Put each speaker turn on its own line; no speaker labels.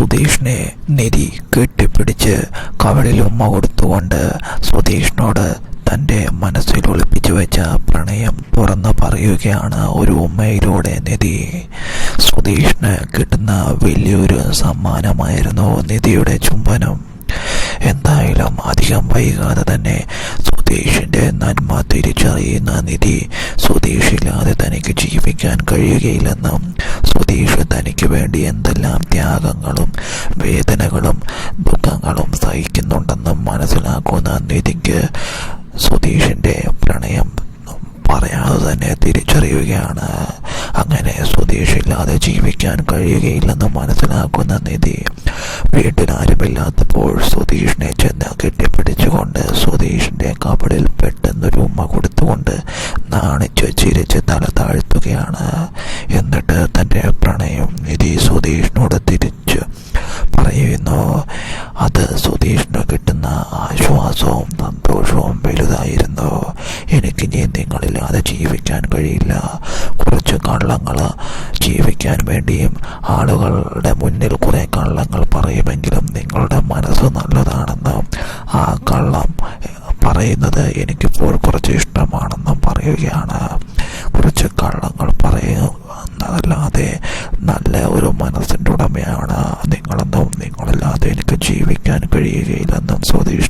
സുധീഷിനെ നിധി കെട്ടിപ്പിടിച്ച് കവളിൽ ഉമ്മ കൊടുത്തുകൊണ്ട് സുധീഷിനോട് തൻ്റെ മനസ്സിൽ ഒളിപ്പിച്ചു വെച്ച പ്രണയം തുറന്നു പറയുകയാണ് ഒരു ഉമ്മയിലൂടെ നിധി. സുധീഷിന് കിട്ടുന്ന വലിയൊരു സമ്മാനമായിരുന്നു നിധിയുടെ ചുംബനം. എന്തായാലും അധികം വൈകാതെ തന്നെ സുധീഷിന്റെ നന്മ തിരിച്ചറിയുന്ന നിധി സുധീഷില്ലാതെ തനിക്ക് ജീവിക്കാൻ കഴിയുകയില്ലെന്നും സുധീഷ് തനിക്ക് വേണ്ടി എന്തെല്ലാം ത്യാഗങ്ങളും വേദനകളും ദുഃഖങ്ങളും സഹിക്കുന്നുണ്ടെന്നും മനസ്സിലാക്കുന്ന നിധിക്ക് സുധീഷിന്റെ പ്രണയം പറയാതെ തന്നെ തിരിച്ചറിയുകയാണ്. അങ്ങനെ സുധീഷില്ലാതെ ജീവിക്കാൻ കഴിയുകയില്ലെന്ന് മനസ്സിലാക്കുന്ന നിധി വീട്ടിൽ ആരുമില്ലാത്തപ്പോൾ സുധീഷിനെ ചെന്ന് കെട്ടിപ്പിടിച്ചുകൊണ്ട് സുധീഷിന്റെ കബളിൽ പെട്ടെന്നൊരു ഉമ്മ കൊടുത്തുകൊണ്ട് നാണിച്ച് ചിരിച്ച് തല താഴ്ത്തുകയാണ്. എന്നിട്ട് തൻ്റെ പ്രണയം നിധി സുധീഷിനോട് തിരിച്ച് പറയുന്നു. അത് സുധീഷിന് കിട്ടുന്ന ആശ്വാസവും സന്തോഷവും വലുതായിരുന്നു. എനിക്കിനി നിങ്ങളില്ലാതെ ജീവിക്കാൻ കഴിയില്ല. കുറച്ച് കള്ളങ്ങൾ ജീവിക്കാൻ വേണ്ടിയും ആളുകളുടെ മുന്നിൽ കുറെ കള്ളങ്ങൾ പറയുമെങ്കിലും നിങ്ങളുടെ മനസ്സ് നല്ലതാണെന്നും ആ കള്ളം പറയുന്നത് എനിക്കിപ്പോൾ കുറച്ച് ഇഷ്ടമാണെന്നും പറയുകയാണ്. കുറച്ച് കള്ളങ്ങൾ പറയുന്നതല്ലാതെ നല്ല ഒരു മനസ്സിൻ്റെ ഉടമയാണ് നിങ്ങളെന്നും നിങ്ങളില്ലാതെ എനിക്ക് ജീവിക്കാൻ കഴിയുകയില്ലെന്നും സുധീഷ്